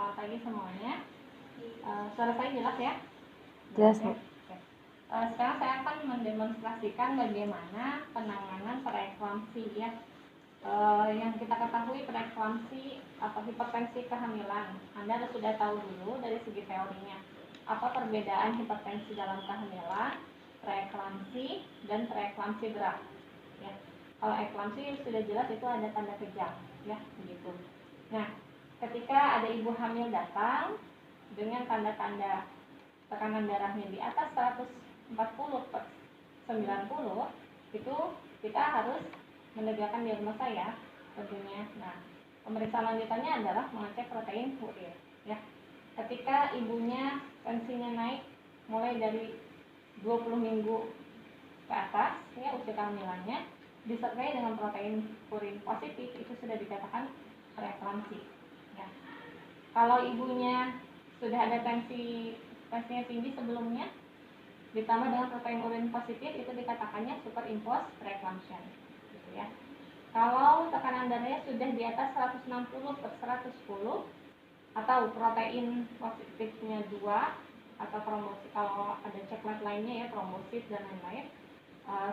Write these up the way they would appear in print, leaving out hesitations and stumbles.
Selamat pagi semuanya. Suara saya jelas ya? Jelas, Bu. Sekarang saya akan mendemonstrasikan bagaimana penanganan preeklamsi ya. Yang kita ketahui preeklamsi atau hipertensi kehamilan. Anda sudah tahu dulu dari segi teorinya. Apa perbedaan hipertensi dalam kehamilan, preeklamsi, dan preeklamsi berat? Ya. Kalau eklamsi sudah jelas itu ada tanda kejang, ya begitu. Nah, ketika ada ibu hamil datang dengan tanda-tanda tekanan darahnya di atas 140/90, itu kita harus menegakkan diagnosa ya tentunya. Nah, pemeriksaan lanjutannya adalah mengecek protein urin ya. Ketika ibunya tensinya naik mulai dari 20 minggu ke atas ya usia kehamilannya, disertai dengan protein urin positif, itu sudah dikatakan preeklamsi ya. Kalau ibunya sudah ada tensinya tinggi sebelumnya ditambah dengan protein urin positif, itu dikatakannya superimposed preeclampsia gitu ya. Kalau tekanan darahnya sudah di atas 160/110 atau protein positifnya 2 atau trombosit, kalau ada coklat lainnya ya trombosit dan lain-lain,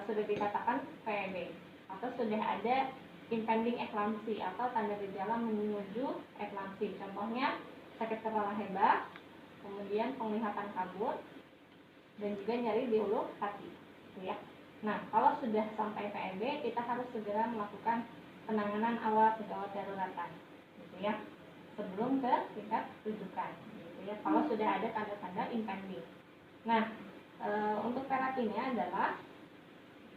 sudah dikatakan PEB atau sudah ada impending eklamsi atau tanda gejala menuju eklamsi. Contohnya sakit kepala hebat, kemudian penglihatan kabur, dan juga nyeri di ulu hati gitu ya. Nah, kalau sudah sampai PEB, kita harus segera melakukan penanganan awal gawat daruratan gitu ya, sebelum ke tingkat rujukan gitu ya, kalau sudah ada tanda-tanda impending. Nah, untuk terapinya adalah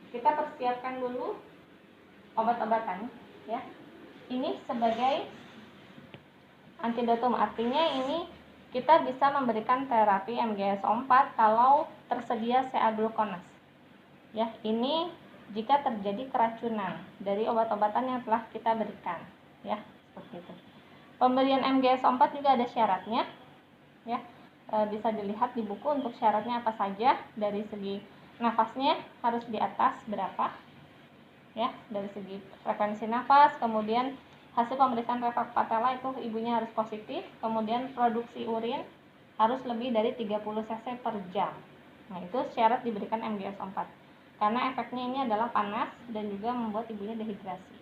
kita persiapkan dulu obat-obatan ya. Ini sebagai antidotum, artinya ini kita bisa memberikan terapi MgSO4 kalau tersedia CA glukonas ya. Ini jika terjadi keracunan dari obat-obatan yang telah kita berikan ya, seperti itu. Pemberian MgSO4 juga ada syaratnya ya. Bisa dilihat di buku untuk syaratnya apa saja. Dari segi nafasnya harus di atas berapa ya, dari segi frekuensi nafas, kemudian hasil pemeriksaan refleks patella itu ibunya harus positif, kemudian produksi urin harus lebih dari 30 cc per jam. Nah, itu syarat diberikan MgSO4 karena efeknya ini adalah panas dan juga membuat ibunya dehidrasi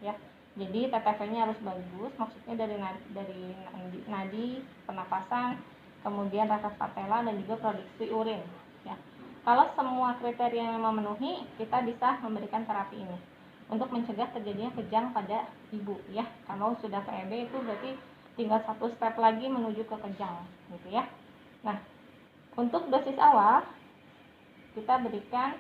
ya. Jadi TTV-nya harus bagus, maksudnya dari nadi pernapasan, kemudian refleks patella dan juga produksi urin ya. Kalau semua kriteria yang memenuhi, kita bisa memberikan terapi ini untuk mencegah terjadinya kejang pada ibu ya. Kalau sudah PEB itu berarti tinggal satu step lagi menuju ke kejang gitu ya. Nah, untuk dosis awal kita berikan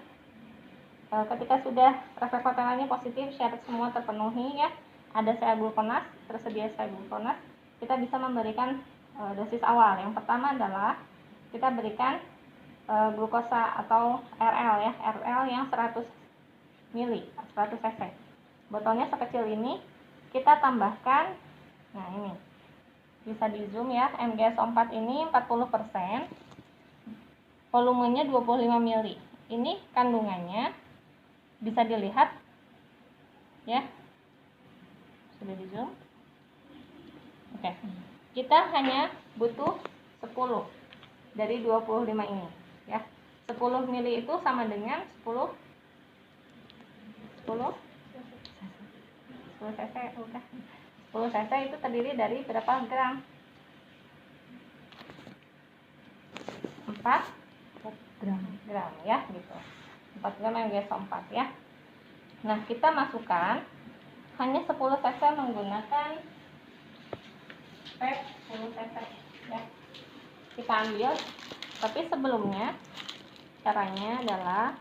ketika sudah refleks patellanya positif, syarat semua terpenuhi ya, ada CA glukonas, tersedia CA glukonas, kita bisa memberikan dosis awal. Yang pertama adalah kita berikan glukosa atau RL ya, RL yang 100 ml, 100 cc. Botolnya sekecil ini, kita tambahkan, nah ini bisa di zoom ya, MgSO4 ini 40%, volumenya 25 ml. Ini kandungannya bisa dilihat ya, sudah di zoom. Oke, kita hanya butuh 10 dari 25 ini ya. 10 ml itu sama dengan 10 cc udah. 10 cc itu terdiri dari berapa gram? 4 gram ya gitu. 4 gram MgSO4 ya. Nah, kita masukkan hanya 10 cc menggunakan PEP 10 cc ya. Kita ambil, tapi sebelumnya caranya adalah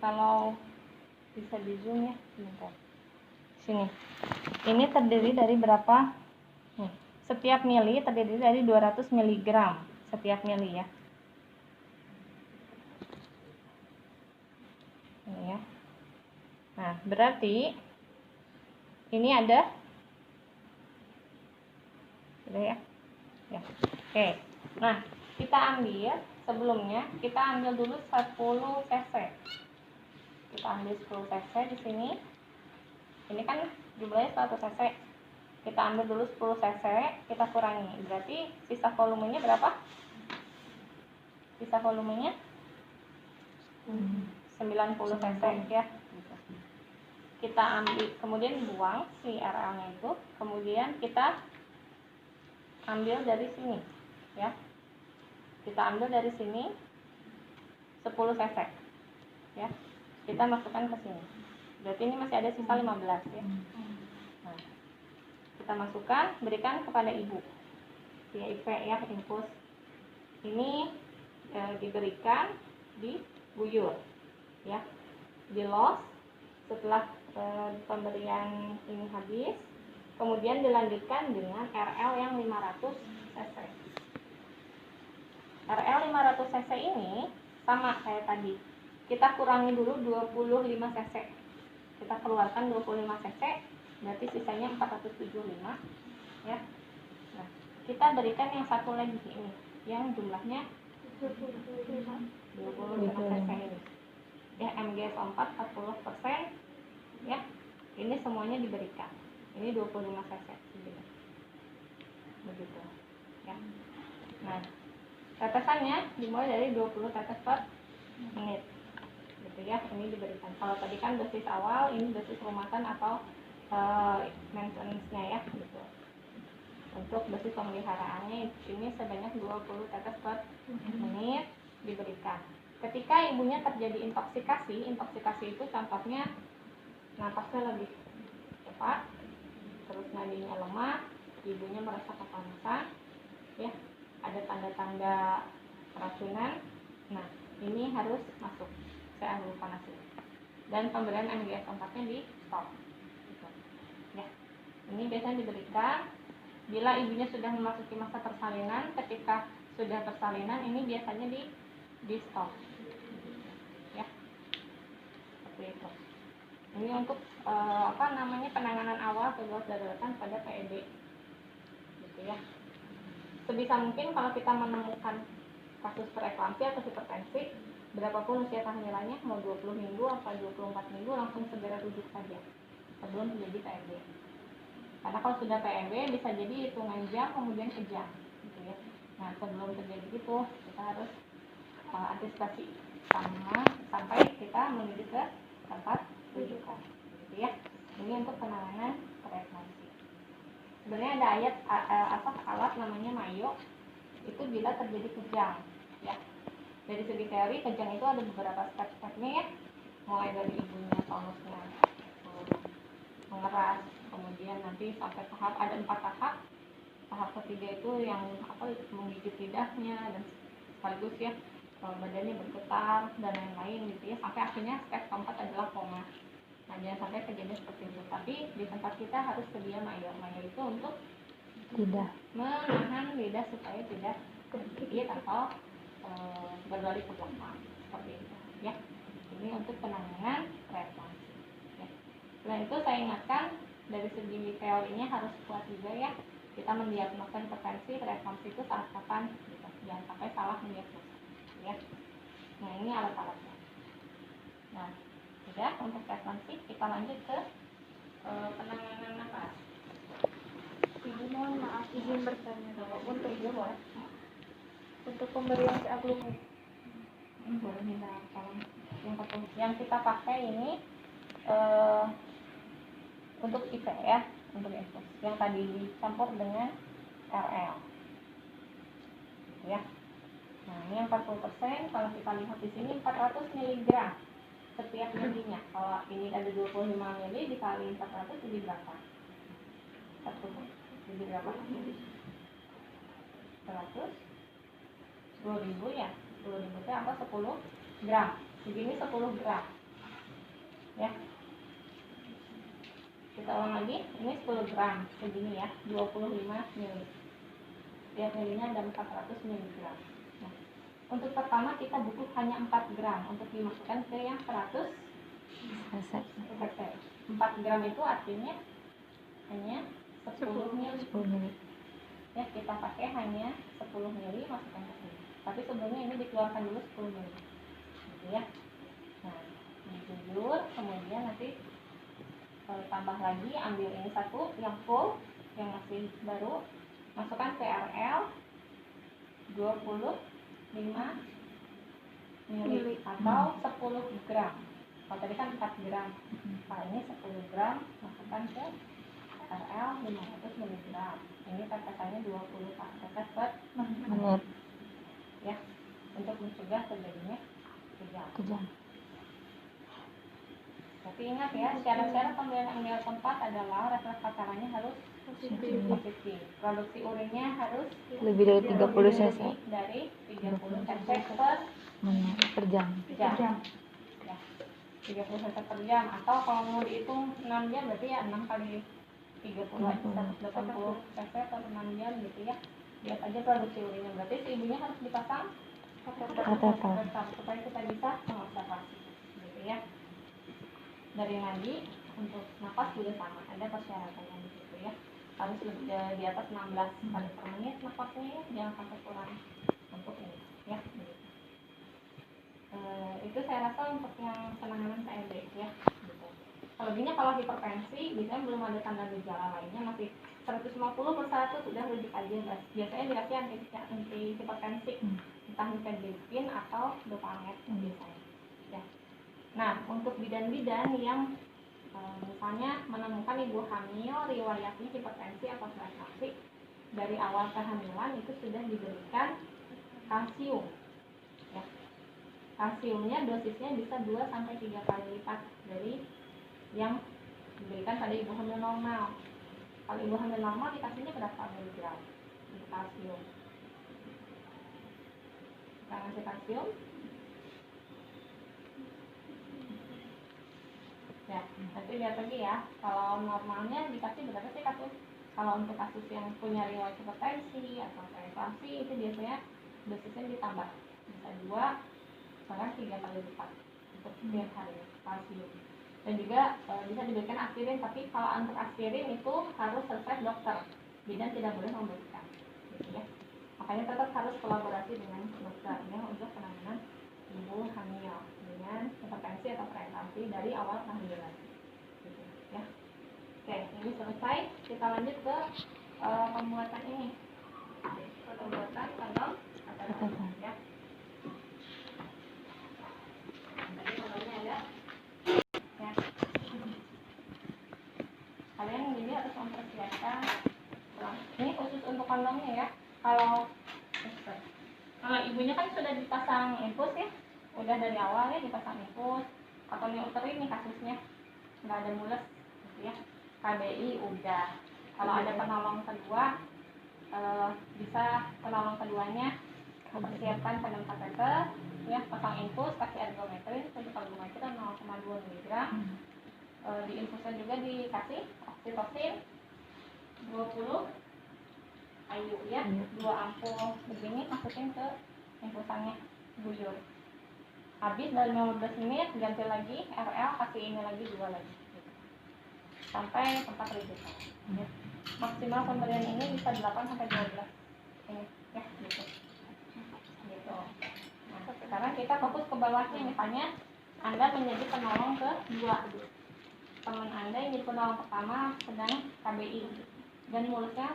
kalau bisa di zoom ya, bentar. Sini. Ini terdiri dari berapa? Nih, setiap mili terdiri dari 200 mg setiap mili ya. Ini ya. Nah, berarti ini ada sudah ya. Ya. Oke. Nah, kita ambil sebelumnya kita ambil dulu 10 cc. Kita ambil 10 cc di sini. Ini kan jumlahnya 100 cc. Kita ambil dulu 10 cc, kita kurangi. Berarti sisa volumenya berapa? Sisa volumenya 90 cc ya. Kita ambil, kemudian buang si RL-nya itu, kemudian kita ambil dari sini ya. Kita ambil dari sini 10 cc ya. Kita masukkan ke sini. Berarti ini masih ada sisa 15 ya. Nah, kita masukkan, berikan kepada ibu via IP ya, infus. Ini diberikan di buyur ya, di los. Setelah pemberian ini habis, kemudian dilanjutkan dengan RL yang 500 cc. RL 500 cc ini sama kayak tadi, kita kurangi dulu 25 cc. Kita keluarkan 25 cc, berarti sisanya 475 ya. Nah, kita berikan yang satu lagi ini, yang jumlahnya 25 cc ini ya, MgSO4 40% ya. Ini semuanya diberikan. Ini 25 cc begitu ya. Nah, tetesannya dimulai dari 20 tetes per menit gitu ya. Ini diberikan. Kalau tadi kan dosis awal, ini dosis rumahan atau maintenance-nya ya gitu. Untuk dosis pemeliharaannya ini sebanyak 20 tetes per menit diberikan. Ketika ibunya terjadi intoksikasi itu contohnya napasnya lebih cepat, terus nadinya lemah, ibunya merasa kepanasan ya, ada tanda-tanda keracunan. Nah, ini harus masuk ahli panas ini. Dan pemberian MgS4-nya di stop gitu. Ya. Ini biasanya diberikan bila ibunya sudah memasuki masa persalinan. Ketika sudah persalinan, ini biasanya di stop ya, seperti itu. Ini untuk penanganan awal kegawat daruratan pada PED gitu ya. Sebisa mungkin kalau kita menemukan kasus preeklamsi atau hipertensi, berapapun usia kehamilannya, mau 20 minggu atau 24 minggu, langsung segera rujuk saja sebelum terjadi PEB. Karena kalau sudah PEB bisa jadi hitungan jam kemudian kejam gitu ya. Nah, sebelum terjadi itu kita harus antisipasi sampai kita menuju ke tempat rujukan gitu ya. Ini untuk penanganan preeklamsi. Sebenarnya ada alat namanya Mayo, itu bila terjadi kejang ya. Dari segi teori, kejang itu ada beberapa step-stepnya ya, mulai dari ibunya tonusnya mengeras, kemudian nanti sampai tahap, ada 4 tahap. Tahap ketiga itu yang menggigit lidahnya dan sekaligus ya badannya bergetar dan lain-lain gitu ya, sampai akhirnya step keempat adalah koma. Nah, jangan sampai kejadian seperti itu. Tapi di tempat kita harus sedia Mayo itu untuk tidak menahan lidah supaya tidak tergigit atau berbalik ke belakang seperti itu ya. Ini untuk penanganan preeklamsi ya. Selain itu saya ingatkan dari segi teorinya harus kuat juga ya. Kita mendiagnosa hipertensi preeklamsi itu saat kapan gitu. Jangan sampai salah mendiagnosa ya. Nah, ini alat-alatnya. Nah, sudah untuk preeklamsi, kita lanjut ke penanganan nafas. Ibu mohon maaf izin bertanya untuk untuk pemberian aglumir. Boleh minta tolong. Yang kita pakai ini untuk IP ya, untuk infus yang tadi dicampur dengan RL ya. Nah, ini yang 40%. Kalau kita lihat di sini 400 mg setiap milinya. Kalau ini ada 25 mili dikali 400 jadi berapa? 1 jadi berapa? 100 10.000 ya. 10.000 itu apa? 10 gram. Begini 10 gram ya. Kita ulang lagi, ini 10 gram segini ya, 25 mili. Setiap milinya ada 400 mg. Nah, untuk pertama kita butuh hanya 4 gram untuk dimasukkan ke yang 100 cc. 4 gram itu artinya hanya 10 mili. Ya, kita pakai hanya 10 mili masukkan ke sini. tapi sebelumnya ini dikeluarkan dulu 10 mili gitu ya. Nah, dijujur, kemudian nanti tambah lagi, ambil ini satu yang full, yang masih baru, masukkan ke RL 25 mili atau 10 gram. Kalau tadi kan 4 gram, kalau ini 10 gram, masukkan ke RL 500 mg. Ini tetesannya 20 tetes per menit ya, untuk mencegah terjadinya kejang. Tapi ingat ya, syarat-syarat pemberian amnion tempat adalah refleks pacarannya harus positif. Produksi urinnya harus Lebih dari 30 cc dari 30 cc per jam. Ya, 30 cc per jam, atau kalau mau dihitung 6 jam berarti ya 6 kali 30 80 cc per 6 jam gitu ya. Lihat aja produksi urinnya, berarti si ibunya harus dipasang kateter supaya kita bisa mengobservasi gitu ya. Dari nadi untuk napas juga sama, ada persyaratannya gitu ya, harus lebih di atas 16 kali per menit napasnya ya, jangan sampai kurang untuk ini ya gitu. Itu saya rasa untuk yang penanganan TMB ya gitu. Selebihnya kalau hipertensi biasanya belum ada tanda gejala lainnya, masih 150 per 100 sudah rujuk aja, biasanya dikasih anti hipertensi, entah nifedipin atau dopamid biasanya ya. Nah, untuk bidan-bidan yang misalnya menemukan ibu hamil riwayatnya hipertensi atau hipertensi dari awal kehamilan, itu sudah diberikan kalsium ya. Kalsiumnya dosisnya bisa 2-3 kali lipat dari yang diberikan pada ibu hamil normal. Kalau ibu hamil normal dikasihnya berapa miligram untuk kalsium? Kita ngasih kalsium ya, nanti lihat lagi ya, kalau normalnya dikasih berapa sih kasus. Kalau untuk kasus yang punya riwayat hipertensi atau hipertensi itu biasanya dosisnya ditambah, bisa 2-3 kali lipat untuk setiap hari kalsium. Dan juga bisa diberikan aspirin, tapi kalau untuk aspirin itu harus resep dokter, bidan tidak boleh memberikan gitu ya. Makanya tetap harus kolaborasi dengan dokter ya untuk penanganan ibu hamil dengan hipertensi atau preeklamsi dari awal kehamilan gitu ya. Oke, ini selesai, kita lanjut ke pembuatan ini, pembuatan kondom ya. Tadi kondomnya ada ya. Kalian ini harus mempersiapkan, ini khusus untuk kondomnya ya. Kalau ibunya kan sudah dipasang infus ya, udah dari awal ya dipasang infus, atau neuterin nih kasusnya nggak ada mules gitu ya, KBI udah. Kalau ada penolong kedua, bisa penolong keduanya persiapkan pedang kateter ya, pasang infus, kasih ergometrin, untuk ergometrin 0,2 mg. Di infusnya juga dikasih oksitoksin 20 IU ya, 2 ampul begini masukin ke infusannya, guyur. Habis dari 15 menit ganti lagi RL, kasih ini lagi 2 lagi gitu. Sampai tempat rujukan ya. Maksimal pemberian ini bisa 8-12 ini ya gitu. Nah, sekarang kita fokus ke bawahnya, misalnya Anda menjadi penolong kedua, teman Anda yang jadi penolong pertama sedang KBI dan mulusnya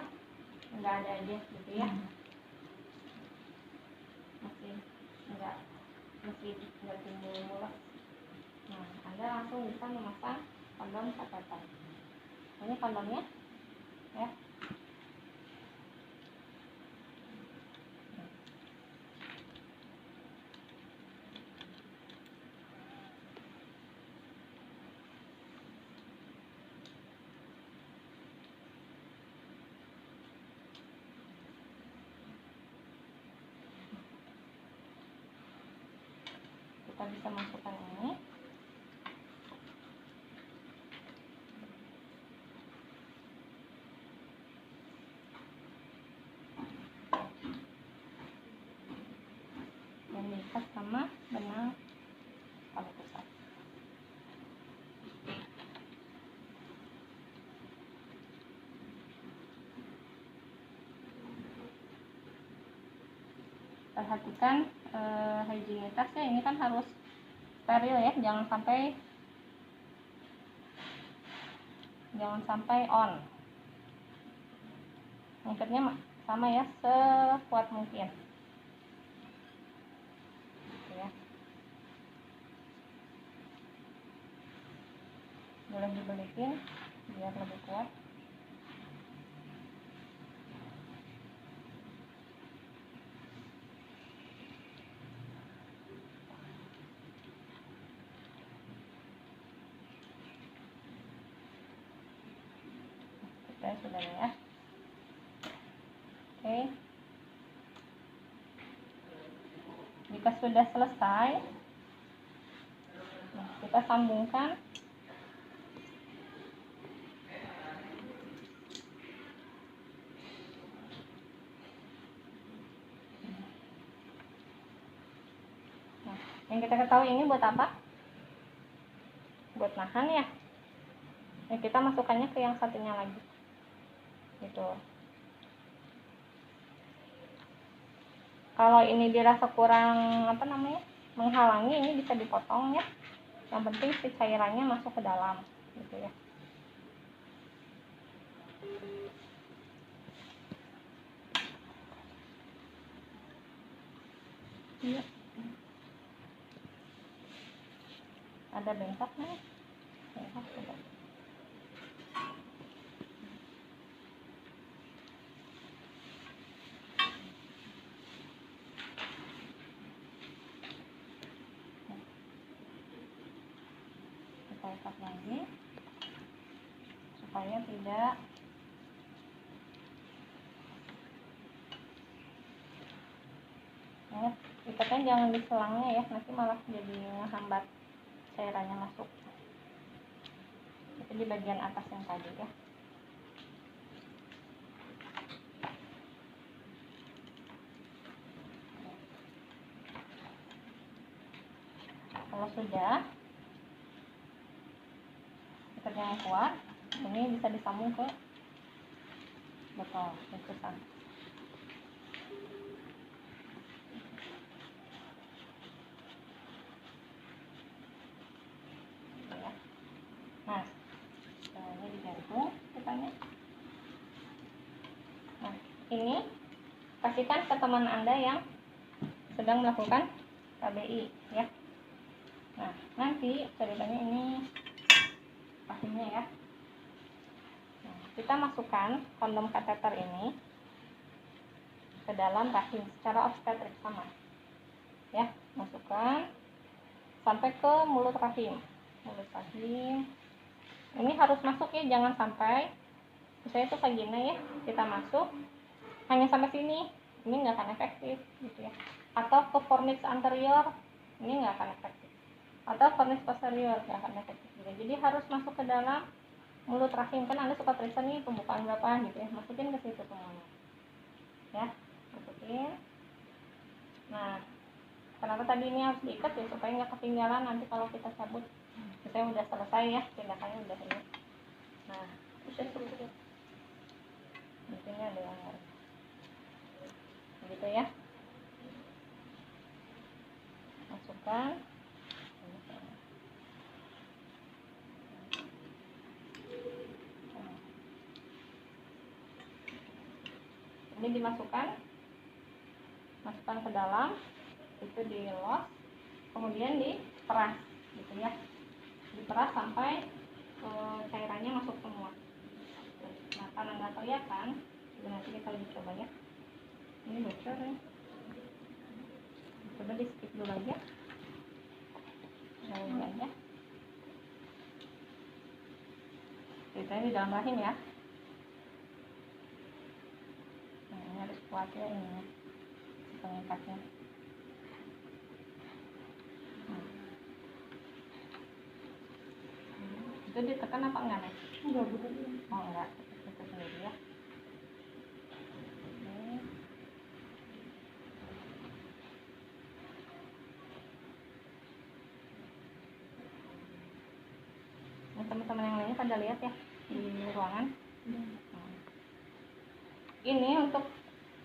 nggak ada aja gitu ya, masih nggak timbul mules. Nah, Anda langsung bisa memasang kondom kateter. Ini kondomnya ya. Kita bisa masukkan ini. Dan diikat sama benang tali pusat. perhatikan higienitasnya. Ini kan harus steril ya, jangan sampai on. Ngikatnya sama ya, sekuat mungkin gitu ya. Boleh dibelikin biar lebih kuat. Kita sudah ya. Oke. Jika sudah selesai, kita sambungkan yang kita ketahui ini buat apa? Buat nahan ya. Nah, kita masukkannya ke yang satunya lagi gitu. Kalau ini dirasa kurang menghalangi, ini bisa dipotong ya. Yang penting si cairannya masuk ke dalam gitu ya. Iya. Ada bengkaknya. Bengkak coba. Kita ikat lagi supaya tidak ikatnya jangan di selangnya ya, nanti malah jadi menghambat cairannya masuk. Itu di bagian atas yang tadi ya. Kalau sudah ikatnya yang kuat, ini bisa disambung ke botol infusan. Nah, ini digantung kitanya. Nah, ini kasihkan ke teman Anda yang sedang melakukan KBI ya. Nah, nanti ceritanya ini rahimnya ya. Nah, kita masukkan kondom kateter ini ke dalam rahim secara obstetrik sama. Ya, masukkan sampai ke mulut rahim. Ini harus masuk ya, jangan sampai misalnya itu vagina ya, kita masuk hanya sampai sini, ini nggak akan efektif gitu ya. Atau ke fornix anterior, ini nggak akan efektif. Atau fornix posterior, nggak akan efektif juga. Jadi harus masuk ke dalam mulut rahim. Kan Anda suka periksa nih pembukaan berapa gitu ya, masukin ke situ semuanya ya, masukin. Nah, kenapa tadi ini harus diikat ya, supaya nggak ketinggalan nanti kalau kita cabut. Saya udah selesai ya, tindakannya udah ini. Nah, udah selesai. Di sini ada yang gitu ya. Masukkan. Ini dimasukkan, masukkan ke dalam, itu dilos, kemudian diperas gitu ya. Diperas sampai cairannya masuk semua. Nah, karena nggak kelihatan, nanti kita lagi coba ya. Ini bocor ya. Coba di skip dulu aja. Lalu aja. Kita di dalam rahim ya. Nah, ini harus kuat ya ini pengikatnya. Itu ditekan apa enggak nih? Enggak, bukan. Oh enggak, itu sendiri ya. Nah, teman-teman yang lainnya pada lihat ya di ruangan. Ini untuk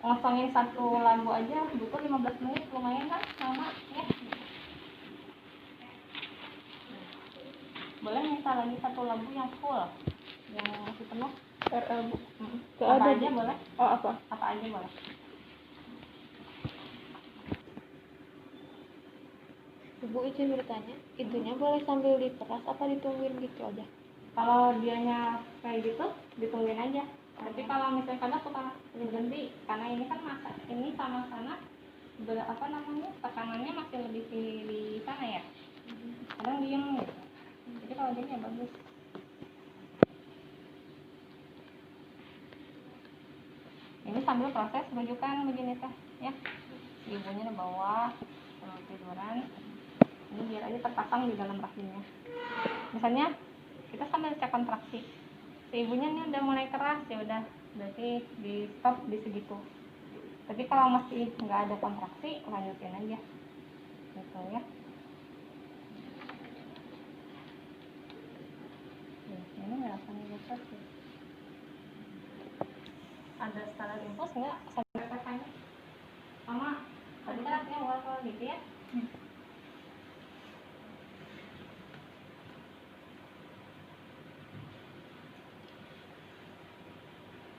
ngosongin satu lagu aja butuh 15 menit, lumayan kan lama ya. Boleh minta lagi satu lagu yang full, yang masih penuh. Bu. Apa ada aja Bu. boleh? Oh, apa? Apa aja boleh. Ibu izin bertanya, itunya boleh sambil diperas apa ditungguin gitu aja? Kalau dianya kayak gitu ditungguin aja. Tapi kalau misalnya kadang suka berhenti karena ini kan masa ini sama sana apa namanya tekanannya masih lebih di sana ya. Kadang diem gitu. Jadi kalau gini ya bagus. Ini sambil proses rujukan begini teh ya. Ibunya di bawah kalau tiduran. Ini biar aja terpasang di dalam rahimnya. Misalnya kita sambil cek kontraksi. Si ibunya nih udah mulai keras ya udah berarti di stop di segitu. Tapi kalau masih nggak ada kontraksi lanjutin aja gitu ya. Ini rasanya besar sih. Ada skala impuls nggak sampai rasanya sama tadi kan artinya awal gitu ya.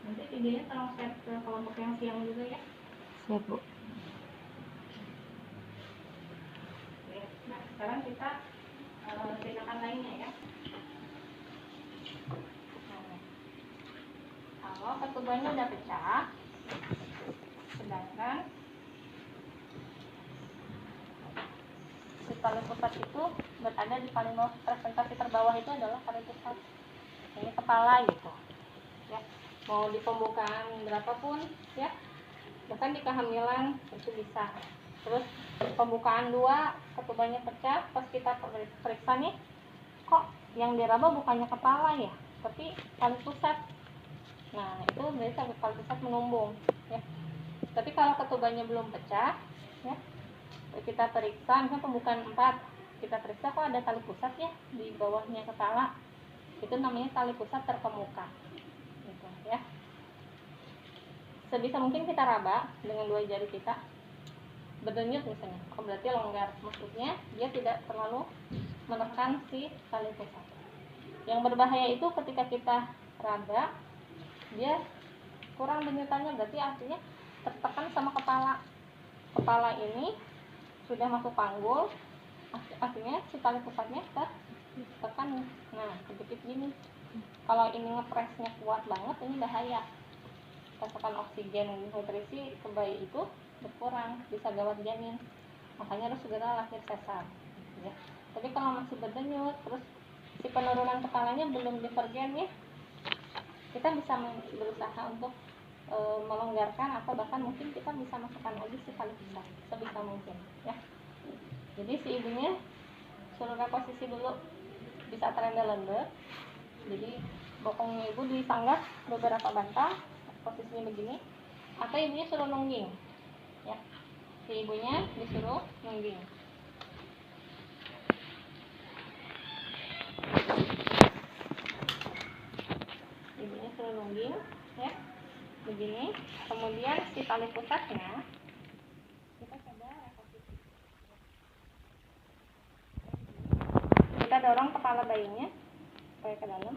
Nanti videonya tolong share ke kelompok yang siang juga ya. Siap, Bu. Nah sekarang kita tindakan lainnya ya. Kalau ketubannya udah pecah, sedangkan si tali pusat itu berada di paling bawah, presentasi terbawah itu adalah tali pusat. Ini kepala gitu, ya. Mau di pembukaan berapapun, ya. Bahkan di kehamilan itu bisa. Terus pembukaan 2 ketubannya pecah, pas kita periksa nih, kok yang diraba bukannya kepala ya, tapi tali pusat. Nah itu berarti tali pusat menumbung ya. Tapi kalau ketubannya belum pecah ya, kita periksa misalnya pembukaan 4 kita periksa kok ada tali pusat ya di bawahnya kepala, itu namanya tali pusat terkemuka gitu ya. Sebisa mungkin kita raba dengan 2 jari kita, berdenyut misalnya, oh berarti longgar, maksudnya dia tidak terlalu menekan si tali pusat. Yang berbahaya itu ketika kita raba dia kurang denyutannya, berarti artinya tertekan sama kepala ini sudah masuk panggul, artinya si tali pusatnya tertekan. Nah kejepit gini, kalau ini ngepresnya kuat banget ini bahaya, pasokan oksigen nutrisi ke bayi itu berkurang, bisa gawat janin, makanya harus segera lahir sesar ya. Tapi kalau masih berdenyut terus si penurunan kepalanya belum divergen ya, kita bisa berusaha untuk melonggarkan atau bahkan mungkin kita bisa masukkan lagi si tali pusat sebisa mungkin ya. Jadi si ibunya suruh reposisi dulu di saat renda-lenda. Jadi bokongnya ibu disanggah beberapa bantal posisinya begini, atau ibunya suruh nungging ya. Si ibunya disuruh nungging. Ibunya suruh nungging ya begini, kemudian si tali pusatnya kita coba reposisi, kita dorong kepala bayinya supaya ke dalam,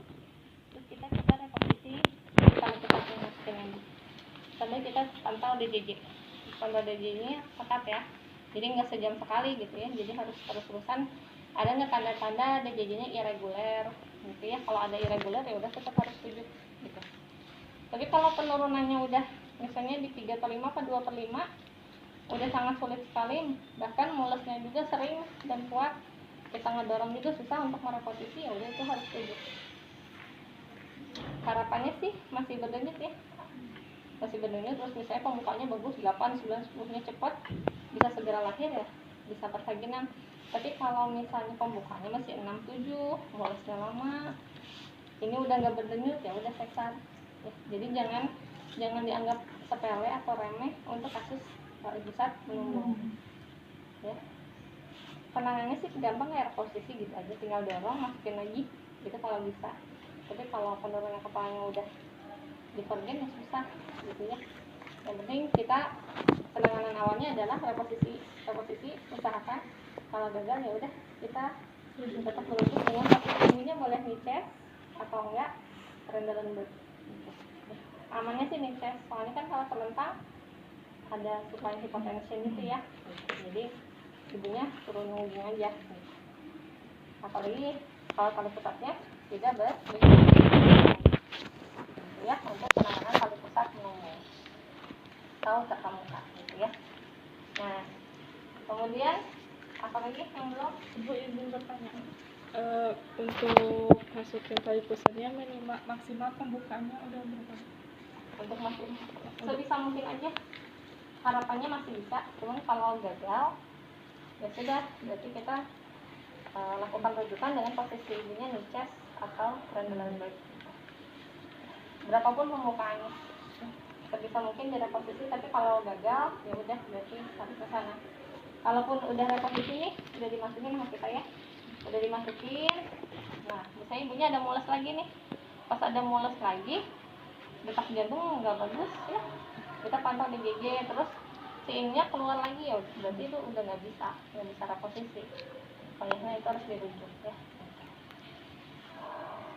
terus kita coba reposisi tali pusatnya masukin lagi sampai kita pantau DJJ. Pantau DJJ-nya ketat ya, jadi nggak sejam sekali gitu ya, jadi harus terus-terusan. Ada nggak tanda-tanda DJJ-nya irregular gitu ya, kalau ada irregular ya udah tetap harus sujud gitu. Tapi kalau penurunannya udah misalnya di 3/5 atau 2/5 udah sangat sulit sekali, bahkan mulesnya juga sering dan kuat, kita ngedorong juga susah untuk mereposisi, ya udah itu harus sujud. Harapannya sih masih berdenyut ya, masih berdenyut, terus misalnya pembukanya bagus 8, 9, 10-nya cepat, bisa segera lahir ya, bisa persaginan. Tapi kalau misalnya pembukanya masih 6, 7, mulesnya lama, ini udah nggak berdenyut ya udah sesar. Jadi jangan dianggap sepele atau remeh untuk kasus tali pusat menumbung ya. Penanganannya sih gampang ya, posisi gitu aja, tinggal dorong masukin lagi gitu kalau bisa. Tapi kalau penurunan kepalanya udah divergen ya susah gitu ya. Yang penting kita penanganan awalnya adalah reposisi usahakan. Kalau gagal ya udah kita tetap merujuk dengan posisi ininya boleh nices atau enggak rendahan ber. Amannya sih nices, soalnya kan kalau terlentang ada supaya hypotension gitu ya. Jadi ibunya turun nunggu aja. Apalagi kalau tali pusatnya tidak ya untuk penanganan tali pusat menunggu atau terkemuka gitu ya. Nah, kemudian apa lagi yang belum? Ibu izin bertanya. Untuk masukin tali pusatnya minimal maksimal pembukaannya udah berapa? Untuk masih sebisa mungkin aja, harapannya masih bisa. Cuman kalau gagal ya sudah, berarti kita lakukan rujukan dengan posisi ibunya nices atau Trendelenburg. Berapapun pembukaannya sebisa mungkin di reposisi, tapi kalau gagal ya udah berarti harus ke sana. Kalaupun udah reposisi nih, udah dimasukin sama kita ya, udah dimasukin. Nah, misalnya ibunya ada mules lagi nih, pas ada mules lagi, detak jantung nggak bagus ya, kita pantau di GG, terus si ininya keluar lagi ya, berarti itu udah nggak bisa reposisi. Pokoknya itu harus dirujuk ya.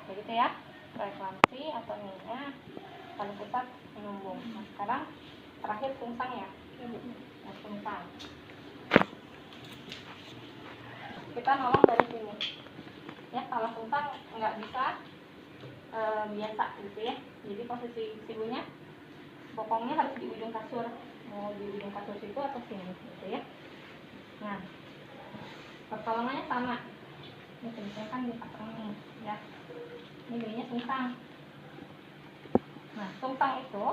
Begitu ya, preeklamsi atau ininya tali pusat menumbung. Nah, sekarang terakhir sungsang ya. Nah, sungsang. Kita nolong dari sini. Ya, kalau sungsang nggak bisa biasa gitu ya. Jadi posisi ibunya bokongnya harus di ujung kasur. Mau di ujung kasur situ atau sini gitu ya. Nah, pertolongannya sama. Ini kan di pasang nih ya. Ini jadinya sungsang. Nah, sungsang itu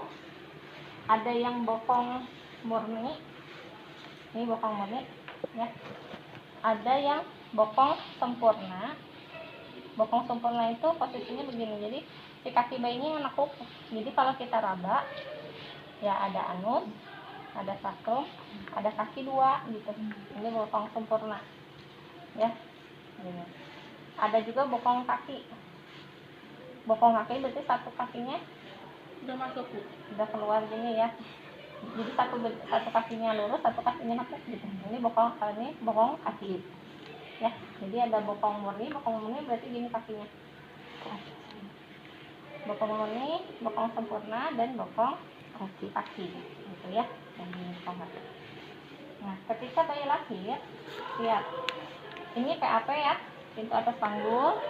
ada yang bokong murni. Ini bokong murni ya. Ada yang bokong sempurna. Bokong sempurna itu posisinya begini. Jadi si kaki bayinya menekuk. Jadi kalau kita raba ya ada anus, ada sakrum, ada kaki dua gitu. Ini bokong sempurna. Ya. Gini. Ada juga bokong kaki. Bokong kaki berarti satu kakinya Udah masuk Bu? udah keluar gini ya. Jadi satu kakinya lurus, satu kakinya nekuk gitu. Ini bokong kaki. Ya, jadi ada bokong murni berarti gini kakinya. Bokong murni, bokong sempurna, dan bokong kaki gitu ya. Dan ini bokong kaki. Nah, ketika bayi lahir, lihat. Ini PAP ya, pintu atas panggul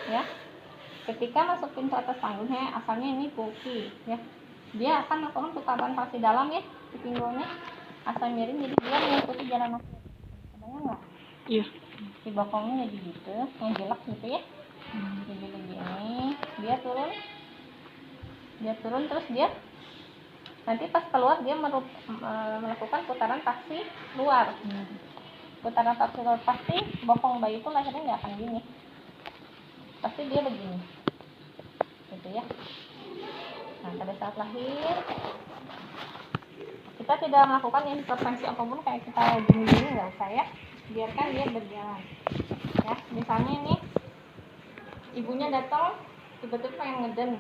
ya. Ketika masuk pintu atas panggulnya, asalnya ini pulki ya. Dia akan melakukan putaran pasti dalam ya di pinggulnya, asal miring, jadi dia mengikuti jalan nafas. Kebayang nggak? Iya. Si bokongnya jadi gitu, ngejelek gitu ya. Jadi begini, dia turun terus dia nanti pas keluar dia melakukan putaran taksi luar. Putaran taksi luar pasti bokong bayi itu lahirnya nggak akan gini, pasti dia begini gitu ya. Nah, pada saat lahir kita tidak melakukan intervensi apapun, kayak kita gini-gini nggak usah ya, biarkan dia berjalan ya. Misalnya ini ibunya datang tiba-tiba pengen ngeden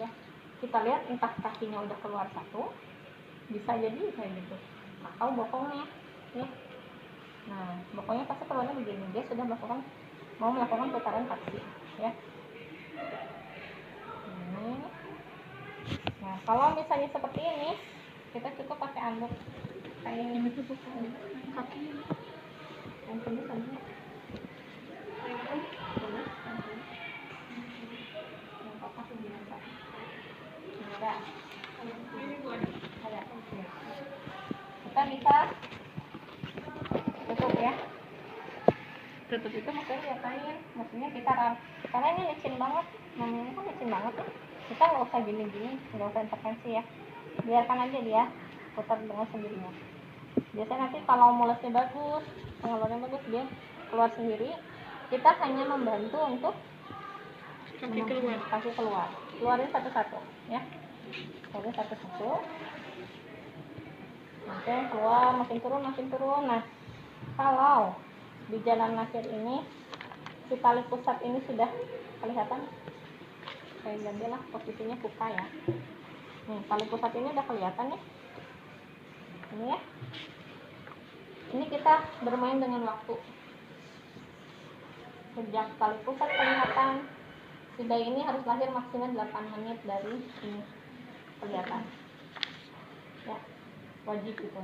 ya, kita lihat entah kakinya udah keluar satu, bisa jadi kayak gitu, atau bokongnya ya. Nah, bokongnya pasti keluarnya begini, dia sudah mau melakukan putaran taksi ya. Nah, kalau misalnya seperti ini, kita cukup pakai anduk kayak ini tuh, kaki yang penuh saja. Yang papa sih biasa. Ada. Kita bisa tutup ya. Tutup itu maksudnya diapain? Maksudnya kita karena ini licin banget, namanya kan licin banget ya. Kita nggak usah gini-gini, nggak usah intervensi ya, biarkan aja dia putar dengan sendirinya. Biasanya nanti kalau mulesnya bagus, pengeluarannya bagus, dia keluar sendiri. Kita hanya membantu untuk kaki keluar, keluarin satu-satu ya, keluarin satu-satu. Oke, keluar, makin turun. Nah, kalau di jalan lahir ini si tali pusat ini sudah kelihatan, saya gantilah posisinya buka ya. Nih, tali pusat ini udah kelihatan nih. Ini ya. Ini kita bermain dengan waktu. Sejak tali pusat kelihatan, si bayi ini harus lahir maksimal 8 menit dari ini kelihatan. Ya, wajib itu.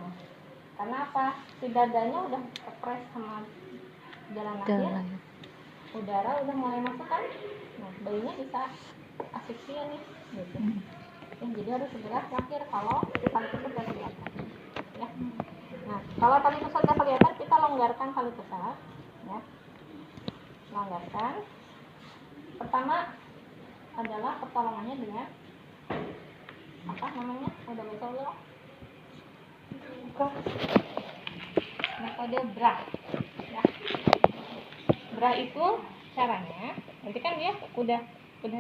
Karena apa? Si dadanya udah kepres sama jalan lahir, udara udah mulai masuk kan. Nah, bayinya bisa asiksia nih, gitu. Ya, jadi harus segera lahir kalau tali pusat udah kelihatan. Ya. Nah, kalau tali pusat udah kelihatan, kita longgarkan tali pusat. Ya. Longgarkan. Pertama adalah pertolongannya dengan apa namanya? Udah baca belum? Metode BRA. Ya. BRA itu caranya, nanti kan dia udah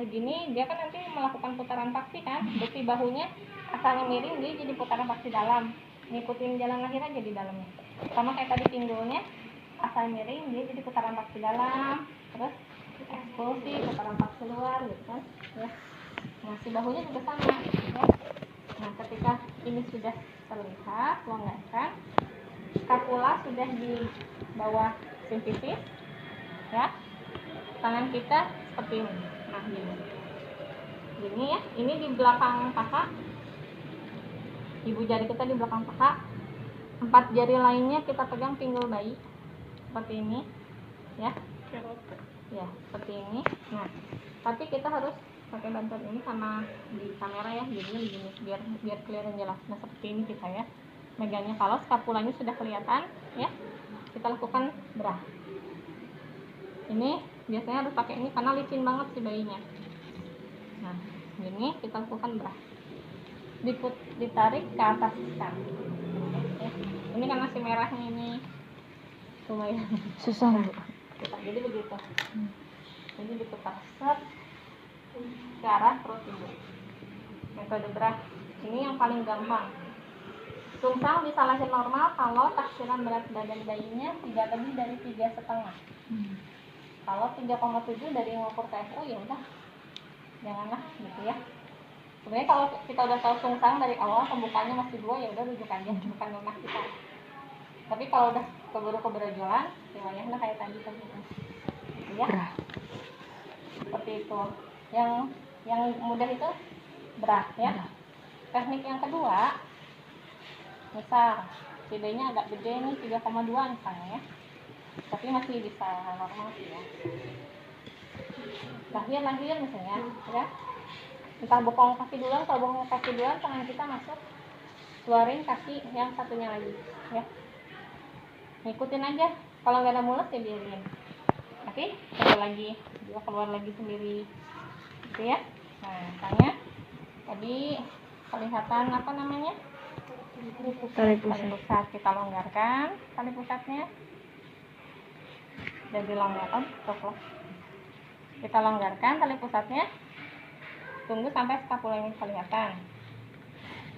gini, dia kan nanti melakukan putaran paksi kan, besi bahunya asalnya miring, dia jadi putaran paksi dalam, ngikutin jalan lahir aja di dalamnya. Sama kayak tadi pinggulnya, asal miring, dia jadi putaran paksi dalam, terus ekspulsi, putaran paksi luar, gitu kan. Ya. Nah, si bahunya juga sama. Ya. Nah, ketika ini sudah terlihat, longgarkan, skapula sudah di bawah simfisis, ya. Tangan kita seperti ini. Nah, gini ya. Ini di belakang paha. Ibu jari kita di belakang paha. 4 jari lainnya kita pegang pinggul bayi. Seperti ini. Ya. Ya, seperti ini. Nah, tapi kita harus pakai bantuan ini sama di kamera ya. Jadinya begini biar kelihatan jelas. Nah, seperti ini kita ya. Megangnya kalau skapulanya sudah kelihatan, ya. Kita lakukan BRA. Ini biasanya harus pakai ini karena licin banget si bayinya. Nah, ini kita lakukan BRA. Ditarik ke atas kan. Ya. Ini karena si merahnya ini lumayan Susah, Bu. jadi begitu. Jadi diputar set ke arah perut ibu. Metode BRA ini yang paling gampang. Sungsang bisa lahir normal kalau taksiran berat badan bayinya tidak lebih dari 3,5. Kalau 3,7 dari mengukur TFU ya udah, janganlah gitu ya. Sebenarnya kalau kita udah tahu sungsang dari awal pembukaannya masih 2, ya udah rujuk aja, bukan lemah kita. Tapi kalau udah keburu jalan, riwayatnya kayak tadi gitu ya. Seperti itu. Yang mudah itu BRA ya. Teknik yang kedua, misal si bayinya agak gede nih, 3,2 misalnya ya. Tapi masih bisa normal sih ya. Lahir misalnya ya. Entah bokong kaki duluan, kalau bokong kaki duluan tangan kita masuk, keluarin kaki yang satunya lagi ya. Ngikutin aja. Kalau nggak ada mulut ya biarin. Oke, keluar lagi, dia keluar lagi sendiri gitu ya. Nah, misalnya tadi kelihatan apa namanya? Tali pusat. Kita longgarkan tali pusatnya. Dan dilonggarkan, kita longgarkan tali pusatnya. Tunggu sampai skapulanya kelihatan.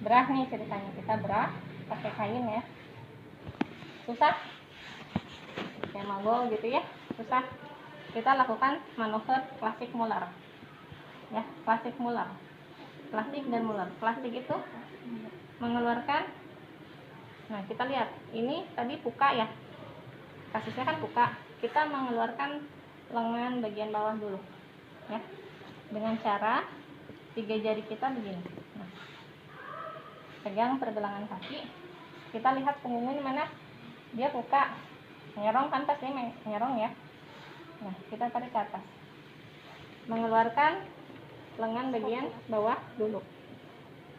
BRA nih ceritanya, kita BRA pakai kain ya. Susah kayak magol gitu ya, susah. Kita lakukan manuver klasik Muller ya, klasik Muller, plastik dan Muller. Plastik itu mengeluarkan, nah kita lihat ini tadi puka ya, kasusnya kan puka. Kita mengeluarkan lengan bagian bawah dulu ya, dengan cara 3 jari kita begini. Nah, pegang pergelangan kaki, kita lihat punggungnya di mana. Dia buka, nyerong kan, pasti nyerong ya. Nah, kita tarik ke atas, mengeluarkan lengan bagian bawah dulu.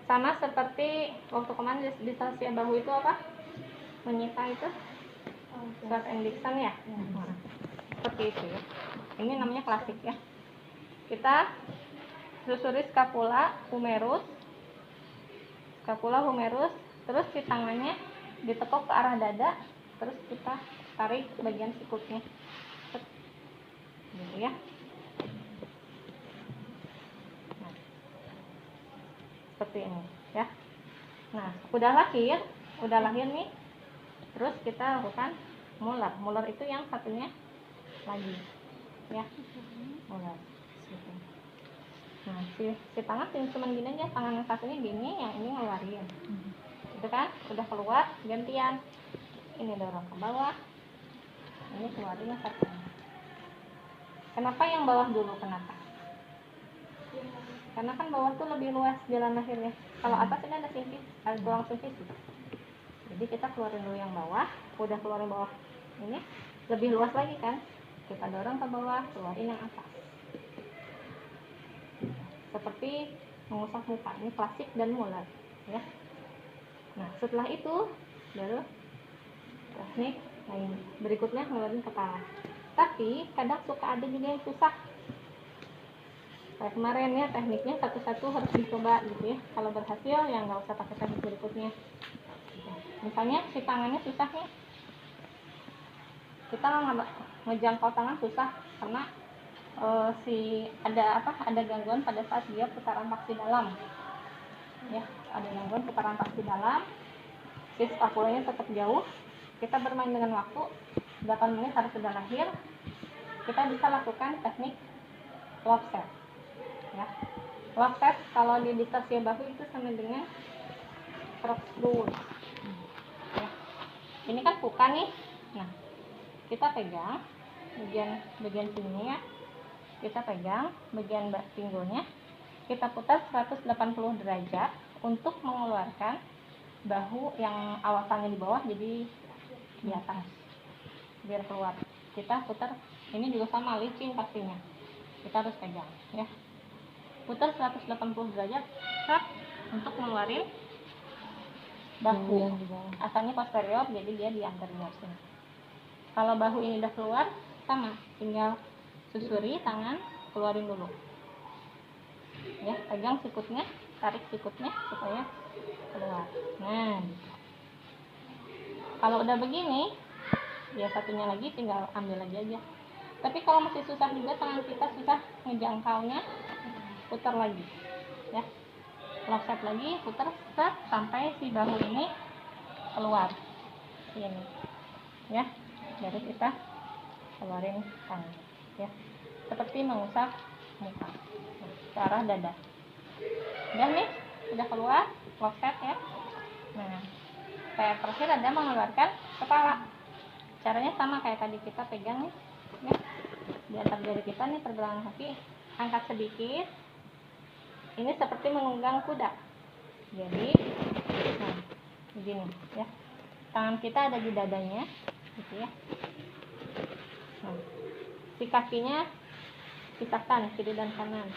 Sama seperti waktu kemarin di stasiun bahu itu apa? Menyita itu Scott and Dixon ya. Nah, seperti itu ya. Ini namanya klasik ya. Kita susuri skapula humerus, terus si tangannya ditekuk ke arah dada, terus kita tarik bagian sikutnya gitu ya. Nah, seperti ini ya. Nah, udah lahir nih, terus kita lakukan Muller itu yang satunya lagi ya, Muller gitu. Nah, si tangan cuma gini aja, tangan yang satunya gini, yang ini ngeluarin Itu kan udah keluar, gantian ini dorong ke bawah, ini keluarin yang satunya. Kenapa yang bawah dulu? Kenapa? Karena kan bawah tuh lebih luas jalan lahirnya. Kalau atas ini ada simfis, ada tulang simfis. Jadi kita keluarin dulu yang bawah. Udah keluarin bawah ini lebih luas lagi kan, kita dorong ke bawah, keluarin yang atas. Seperti mengusap muka, ini klasik dan mulat ya. Nah setelah itu baru teknik lain berikutnya ngeluarin kepala. Tapi kadang suka ada juga yang susah kayak kemarin ya, tekniknya satu-satu harus dicoba gitu ya. Kalau berhasil ya nggak usah pakai teknik berikutnya. Misalnya si tangannya susah nih, kita ngejangkau tangan susah karena ada gangguan pada saat dia putaran paksi dalam ya, ada gangguan putaran paksi dalam, si skapulanya tetap jauh. Kita bermain dengan waktu 8 menit harus sudah lahir. Kita bisa lakukan teknik love set ya. Love set kalau di distorsi bahu itu sama dengan corkscrew ya. Ini kan puka nih. Nah kita pegang bagian sini ya, kita pegang bagian pinggulnya, kita putar 180 derajat untuk mengeluarkan bahu yang awasannya di bawah jadi di atas biar keluar. Kita putar, ini juga sama licin pastinya, kita harus pegang ya, putar 180 derajat untuk mengeluarin bahu asalnya posterior, jadi dia di anterior sini. Kalau bahu ini udah keluar, sama, tinggal susuri tangan, keluarin dulu ya, pegang sikutnya, tarik sikutnya supaya keluar. Nah kalau udah begini ya satunya lagi tinggal ambil lagi aja. Tapi kalau masih susah juga, tangan kita susah ngejangkaunya, putar lagi ya, lock set lagi, putar set sampai si bahu ini keluar ini ya, baru kita keluarin tangan ya, seperti mengusap muka ke arah dada. Udah nih, udah keluar lock set ya. Nah saya terakhir ada mengeluarkan kepala. Caranya sama kayak tadi, kita pegang nih ya, di atas jari kita nih, pergelangan kaki, angkat sedikit. Ini seperti menunggang kuda. Jadi nah begini ya, tangan kita ada di dadanya gitu ya. Nah, si kakinya pisahkan kiri dan kanan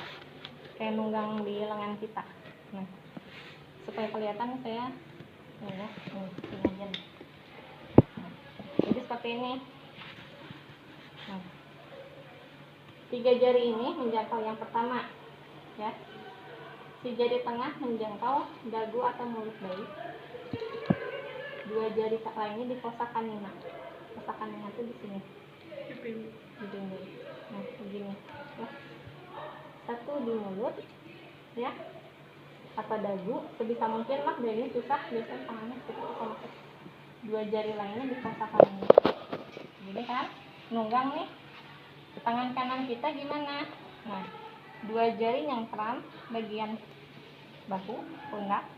kayak nunggang di lengan kita. Nah supaya kelihatan saya ini ya, ini aja nih. Nah, jadi seperti ini. Nah, 3 jari ini menjangkau yang pertama ya, si jari tengah menjangkau dagu atau mulut bayi, 2 jari lainnya di fosa canina. Fosa canina itu di sini, di pinggul. Nah begini ya, 1 di mulut ya atau dagu, sebisa mungkin lah, dari susah biasanya tangannya kita masuk. 2 jari lainnya di fosa canina. Jadi kan nunggang nih, tangan kanan kita gimana? Nah 2 jari nyengkram bagian bahu pundak,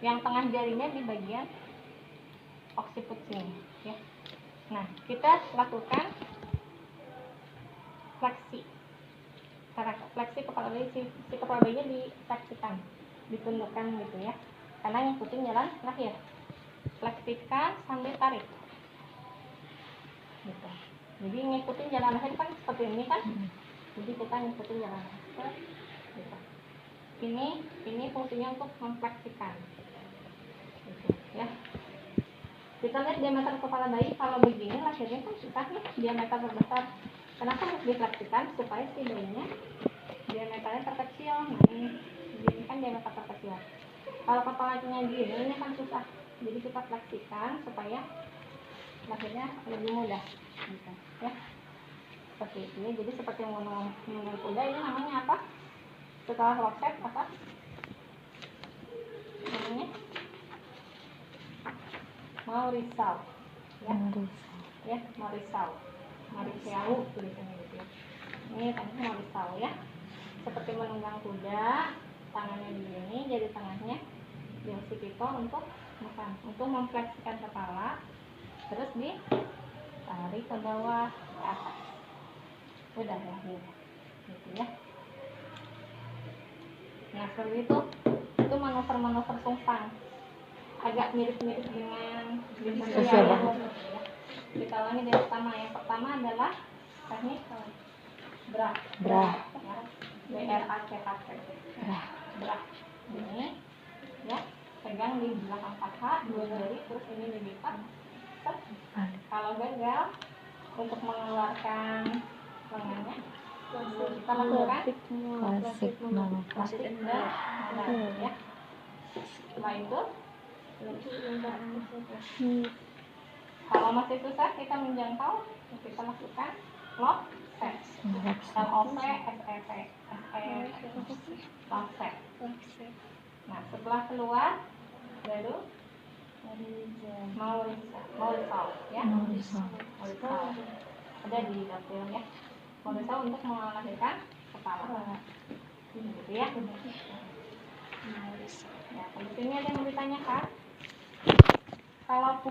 yang tengah jarinya di bagian oksiput sini ya. Nah kita lakukan fleksi, cara fleksi kepala bayi, si kepala bayinya difleksikan, ditundukkan gitu ya, karena ngikutin jalan lahir. Fleksikan sambil tarik gitu. Jadi ngikutin jalan lahir kan seperti ini kan, jadi kita ngikutin jalan lahir gitu. Ini fungsinya untuk memfleksikan gitu ya. Kita lihat diameter kepala bayi, kalau begini lahirnya kan susah nih, diameter terbesar. Kenapa harus difleksikan? Supaya si bayinya diameternya terkecil. Nah ini kan diameter terkecil. Kalau kepalanya gini ini kan susah, jadi kita fleksikan supaya lahirnya lebih mudah gitu ya, seperti itu ya. Jadi seperti yang menunggang kuda, ini namanya apa setelah lock set? Apa namanya? Mau risau ya, ya mau risau, tulisannya gitu ya. Ini tadi mau risau ya, seperti menunggang kuda, tangannya di sini, jari tengahnya yang si Pito untuk makan, untuk memfleksikan kepala, terus ditarik ke bawah ke atas. Udah ya, gitu ya. Nah seperti itu manuver-manuver tungfang, agak mirip-mirip dengan Sosial ya. banget. Kita ulangi dari pertama. Yang pertama adalah teknik bra. Bra. Ya. BRACHT. Bra. Ini ya, pegang di belakang paha, dua jari, terus ini dilipat. Set. Kalau gagal untuk mengeluarkan lengannya, kita lakukan Klasik manuver. plastik dan ya. Setelah itu, kalau masih susah kita menjangkau, kita lakukan lock set. LOC, SET, lock set. Nah setelah keluar, baru mau risau ya. Mau risau ada di dapur ya. Mau risau untuk melahirkan kepala. Gitu ya. Ya, di sini ada yang mau ditanyakan. Kalau